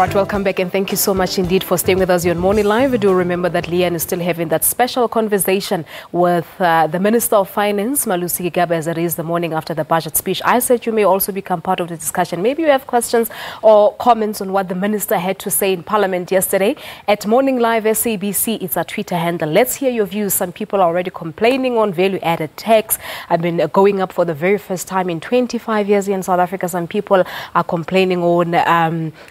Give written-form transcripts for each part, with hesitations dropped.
right, welcome back, and thank you so much indeed for staying with us here on Morning Live. Do remember that Leanne is still having that special conversation with the Minister of Finance, Malusi Gigaba, as it is the morning after the budget speech. I said you may also become part of the discussion. Maybe you have questions or comments on what the Minister had to say in Parliament yesterday. At Morning Live SABC, it's our Twitter handle. Let's hear your views. Some people are already complaining on value-added tax. I've been going up for the very first time in 25 years here in South Africa. Some people are complaining on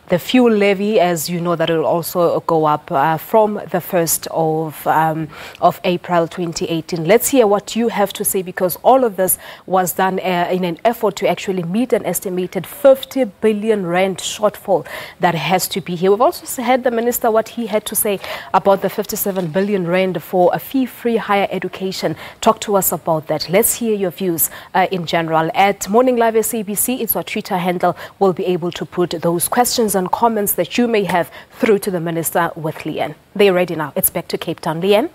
the fuel levy, as you know, that will also go up from the 1st of April 2018. Let's hear what you have to say, because all of this was done in an effort to actually meet an estimated 50 billion rand shortfall that has to be here. We've also heard the Minister what he had to say about the 57 billion rand for a fee-free higher education. Talk to us about that. Let's hear your views in general. At Morning Live SABC, it's our Twitter handle. We'll be able to put those questions and comments that you may have through to the Minister with Leanne. They're ready now. It's back to Cape Town. Leanne?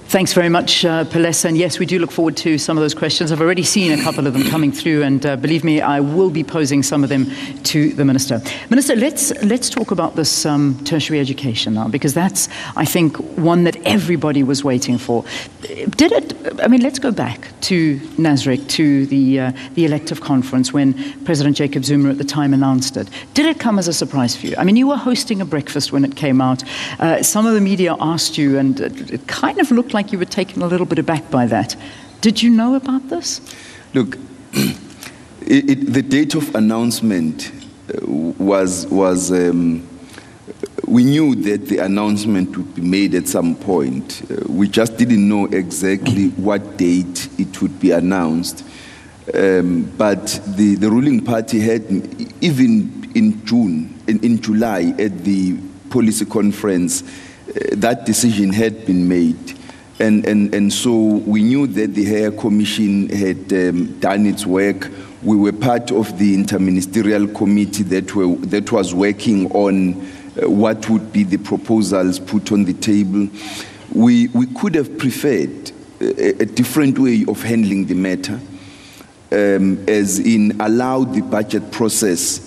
Thanks very much, Palesa. And yes, we do look forward to some of those questions. I've already seen a couple of them coming through, and believe me, I will be posing some of them to the Minister. Minister, let's talk about this tertiary education now, because that's, I think, one that everybody was waiting for. Let's go back to Nasrec, to the elective conference when President Jacob Zuma at the time announced it. Did it come as a surprise for you? I mean, you were hosting a breakfast when it came out. Some of the media asked you, and it kind of looked like you were taken a little bit aback by that. Did you know about this? Look, the date of announcement was we knew that the announcement would be made at some point. We just didn't know exactly what date it would be announced. But the ruling party had, even in July at the policy conference, that decision had been made. And so we knew that the Higher Commission had done its work. We were part of the interministerial committee that was working on what would be the proposals put on the table. We could have preferred a different way of handling the matter, as in allow the budget process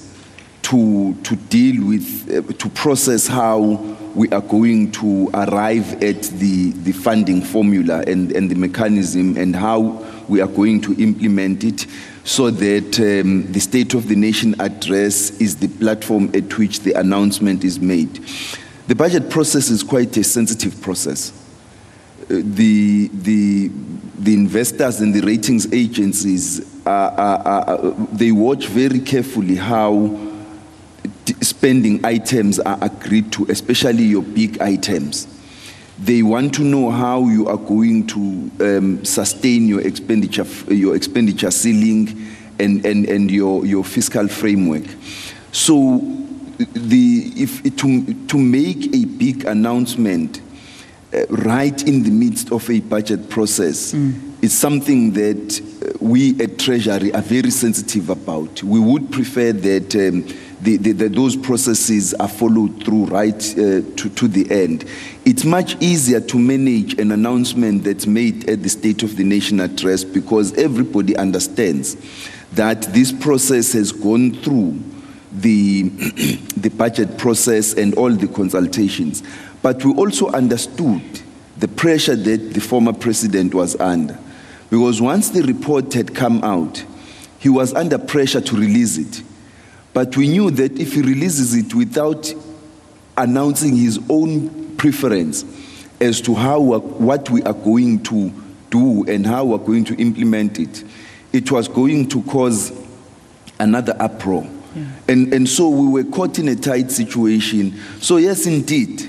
to deal with, to process how we are going to arrive at the funding formula and the mechanism, and how we are going to implement it, so that the State of the Nation address is the platform at which the announcement is made. The budget process is quite a sensitive process. The investors and the ratings agencies, they watch very carefully how spending items are agreed to, especially your big items. They want to know how you are going to sustain your expenditure ceiling and your fiscal framework. So to make a big announcement right in the midst of a budget process is something that we at Treasury are very sensitive about. We would prefer that those processes are followed through right to the end. It's much easier to manage an announcement that's made at the State of the Nation address, because everybody understands that this process has gone through the budget process and all the consultations. But we also understood the pressure that the former president was under, because once the report had come out, he was under pressure to release it. But we knew that if he releases it without announcing his own preference as to what we are going to do and how we're going to implement it, it was going to cause another uproar. Yeah. And so we were caught in a tight situation. So yes, indeed,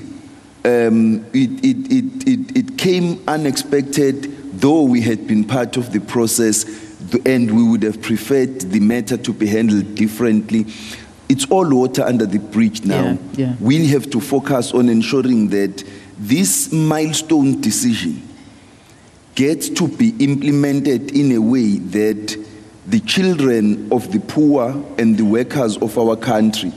it came unexpected, though we had been part of the process, and we would have preferred the matter to be handled differently. It's all water under the bridge now. Yeah. We have to focus on ensuring that this milestone decision gets to be implemented in a way that the children of the poor and the workers of our country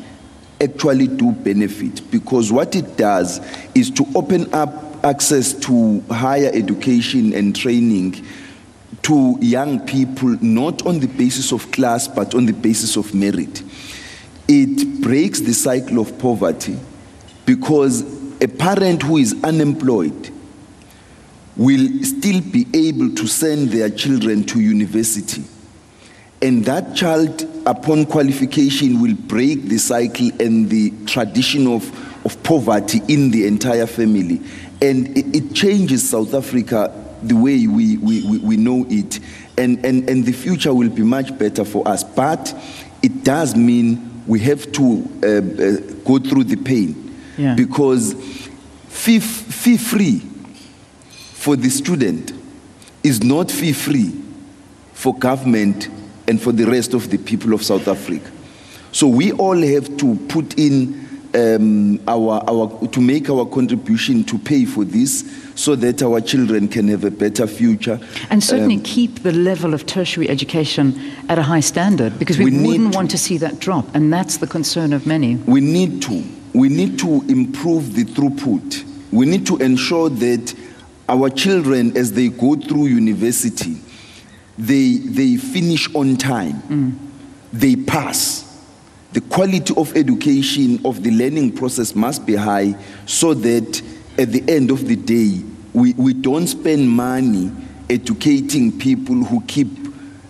actually do benefit. Because what it does is to open up access to higher education and training to young people, not on the basis of class, but on the basis of merit. it breaks the cycle of poverty, because a parent who is unemployed will still be able to send their children to university. And that child, upon qualification, will break the cycle and the tradition of poverty in the entire family. And it changes South Africa the way we know it. And the future will be much better for us. But it does mean we have to go through the pain. Yeah. Because fee-free for the student is not fee-free for government and for the rest of the people of South Africa. So we all have to put in to make our contribution to pay for this, so that our children can have a better future. And certainly keep the level of tertiary education at a high standard, because we wouldn't want to see that drop, and that's the concern of many. We need to improve the throughput. We need to ensure that our children, as they go through university, they finish on time, they pass. The quality of education, of the learning process must be high, so that at the end of the day, we don't spend money educating people who keep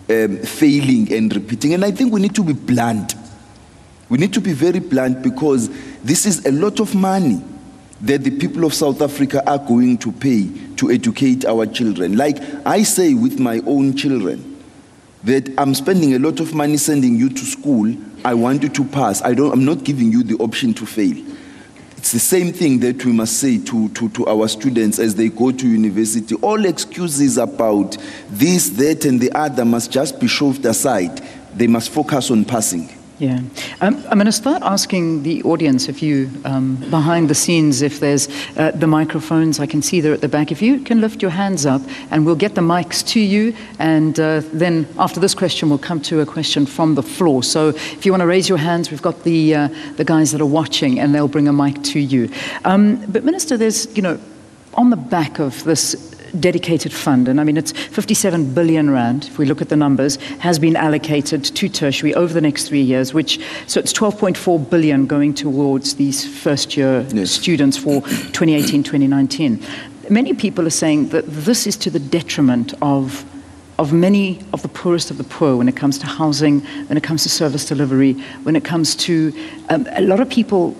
failing and repeating. And I think we need to be blunt. We need to be very blunt, because this is a lot of money that the people of South Africa are going to pay to educate our children. Like I say with my own children, that I'm spending a lot of money sending you to school. I want you to pass. I'm not giving you the option to fail. It's the same thing that we must say to our students as they go to university. All excuses about this, that, and the other must just be shoved aside. They must focus on passing. Yeah. I'm going to start asking the audience, if you, behind the scenes, if there's the microphones, I can see they're at the back. If you can lift your hands up, and we'll get the mics to you, and then after this question, we'll come to a question from the floor. So if you want to raise your hands, we've got the guys that are watching, and they'll bring a mic to you. But Minister, there's, on the back of this dedicated fund, and I mean it's 57 billion rand, if we look at the numbers, has been allocated to tertiary over the next 3 years, so it's 12.4 billion going towards these first year students for 2018-2019. Many people are saying that this is to the detriment of many of the poorest of the poor when it comes to housing, when it comes to service delivery, when it comes to a lot of people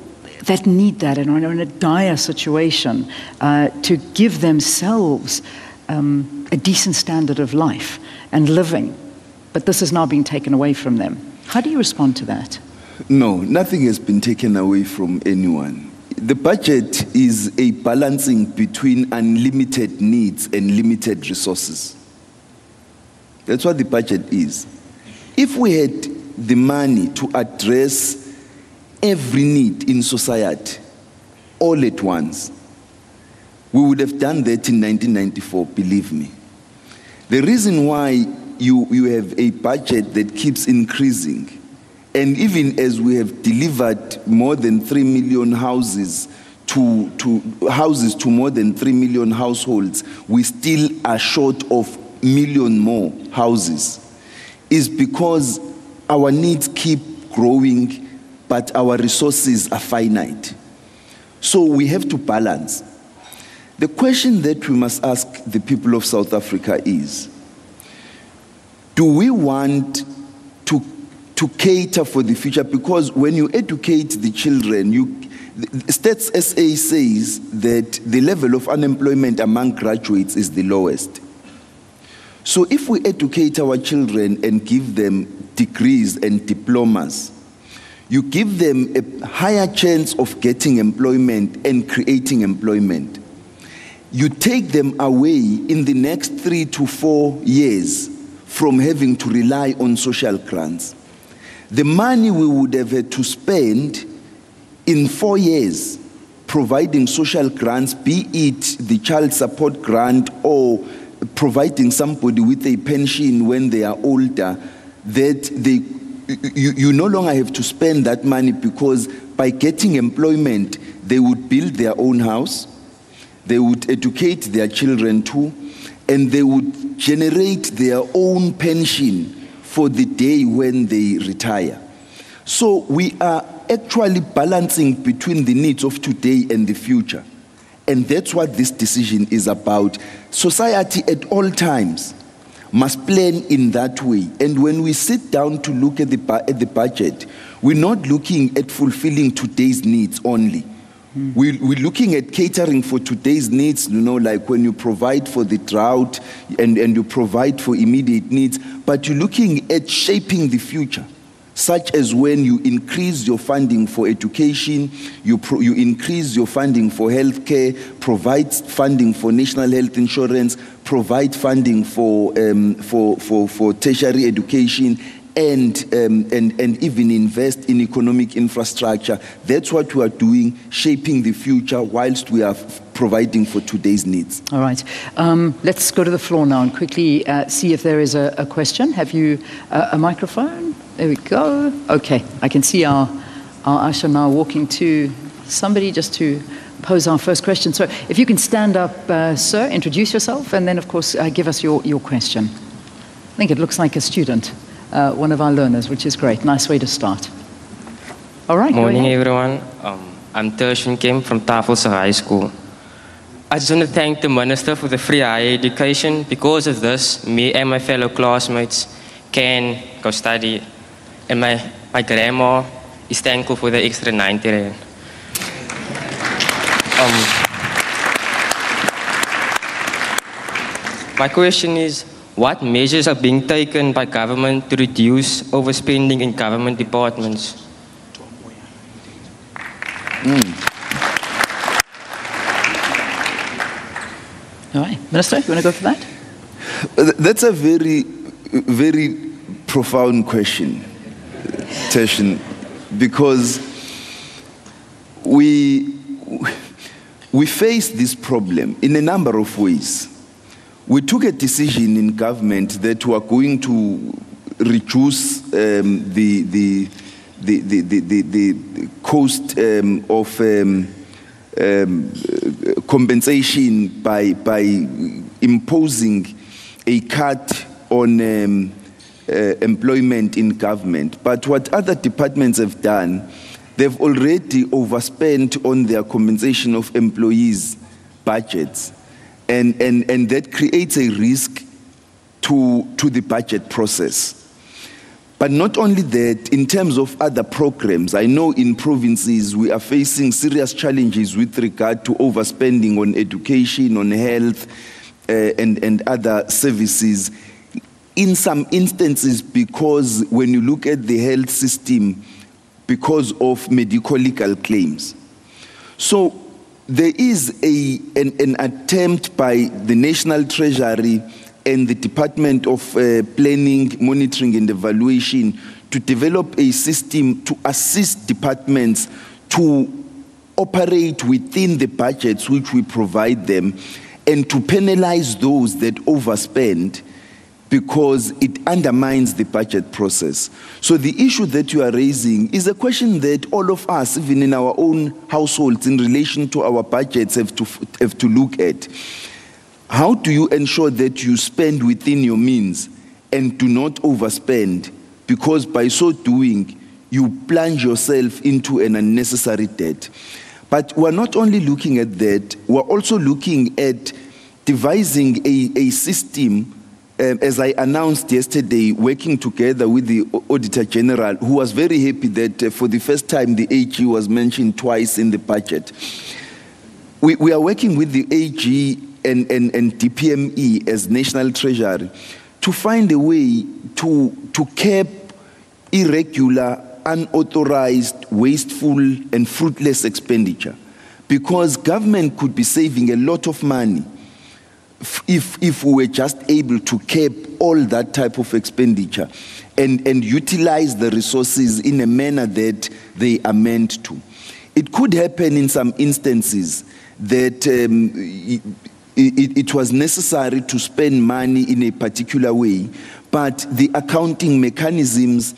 that need that and are in a dire situation to give themselves a decent standard of life and living. But this is now being taken away from them. How do you respond to that? No, nothing has been taken away from anyone. The budget is a balancing between unlimited needs and limited resources. That's what the budget is. If we had the money to address every need in society all at once, we would have done that in 1994, believe me. The reason why you have a budget that keeps increasing, and even as we have delivered more than 3 million houses to more than 3 million households, we still are short of million more houses, is because our needs keep growing, but our resources are finite. So we have to balance. The question that we must ask the people of South Africa is, do we want to cater for the future? Because when you educate the children, Stats SA says that the level of unemployment among graduates is the lowest. So if we educate our children and give them degrees and diplomas, you give them a higher chance of getting employment and creating employment. You take them away in the next 3 to 4 years from having to rely on social grants. The money we would have had to spend in 4 years providing social grants, be it the child support grant or providing somebody with a pension when they are older, that you no longer have to spend that money, because by getting employment, they would build their own house, they would educate their children too, and they would generate their own pension for the day when they retire. So we are actually balancing between the needs of today and the future. And that's what this decision is about. Society at all times must plan in that way. And when we sit down to look at the budget, we're not looking at fulfilling today's needs only. We're looking at catering for today's needs, like when you provide for the drought and you provide for immediate needs, but you're looking at shaping the future, such as when you increase your funding for education, you increase your funding for healthcare, provide funding for national health insurance, provide funding for tertiary education, and even invest in economic infrastructure. That's what we are doing, shaping the future whilst we are providing for today's needs. All right. Let's go to the floor now and quickly see if there is a question. Have you a microphone? There we go. Okay. I can see our usher now walking to somebody just to pose our first question. So if you can stand up, sir, introduce yourself, and then, of course, give us your question. I think it looks like a student. One of our learners, which is great. Nice way to start. All right. Morning, everyone. I'm Tertian Kim from Tafels High School. I just want to thank the Minister for the free higher education. Because of this, me and my fellow classmates can go study. And my grandma is thankful for the extra 90 rand. My question is, what measures are being taken by government to reduce overspending in government departments? All right. Minister, you want to go for that? That's a very, very profound question, Tertian, because we face this problem in a number of ways. We took a decision in government that we are going to reduce the cost of compensation by imposing a cut on employment in government. But what other departments have done, they've already overspent on their compensation of employees' budgets. And that creates a risk to the budget process. But not only that, in terms of other programs, I know in provinces we are facing serious challenges with regard to overspending on education, on health, and other services. In some instances, because when you look at the health system, because of medical legal claims. So there is an attempt by the National Treasury and the Department of Planning, Monitoring and Evaluation to develop a system to assist departments to operate within the budgets which we provide them and to penalize those that overspend because it undermines the budget process. So the issue that you are raising is a question that all of us, even in our own households, in relation to our budgets, have to look at. How do you ensure that you spend within your means and do not overspend? Because by so doing, you plunge yourself into an unnecessary debt. But we're not only looking at that, we're also looking at devising a system, as I announced yesterday, working together with the Auditor General, who was very happy that for the first time the AG was mentioned twice in the budget. We are working with the AG and DPME as National Treasury to find a way to cap irregular, unauthorized, wasteful and fruitless expenditure, because government could be saving a lot of money if we were just able to cap all that type of expenditure and utilize the resources in a manner that they are meant to. It could happen in some instances that it was necessary to spend money in a particular way, but the accounting mechanisms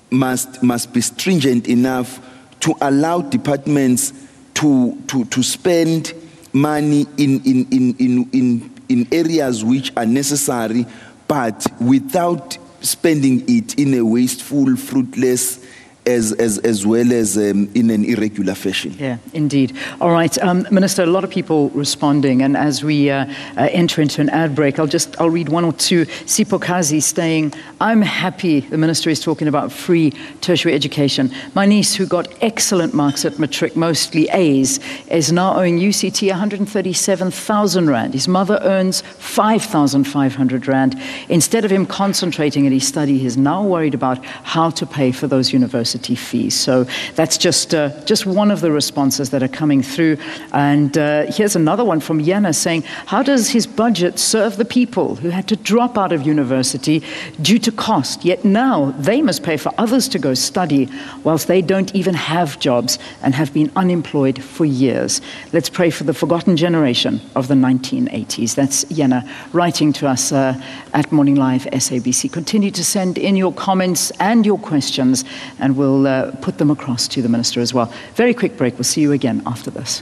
must be stringent enough to allow departments to spend money in areas which are necessary, but without spending it in a wasteful, fruitless, as well as in an irregular fashion. Yeah, indeed. All right, Minister, a lot of people responding, and as we enter into an ad break, I'll read one or two. Sipokazi saying, I'm happy the Minister is talking about free tertiary education. My niece, who got excellent marks at matric, mostly A's, is now owing UCT 137,000 Rand. His mother earns 5,500 Rand. Instead of him concentrating at his study, he's now worried about how to pay for those university fees. So that's just one of the responses that are coming through. And here's another one from Yana saying, how does his budget serve the people who had to drop out of university due to cost, yet now they must pay for others to go study whilst they don't even have jobs and have been unemployed for years? Let's pray for the forgotten generation of the 1980s. That's Yana writing to us at Morning Live SABC. Continue to send in your comments and your questions, and we'll put them across to the Minister as well. Very quick break. We'll see you again after this.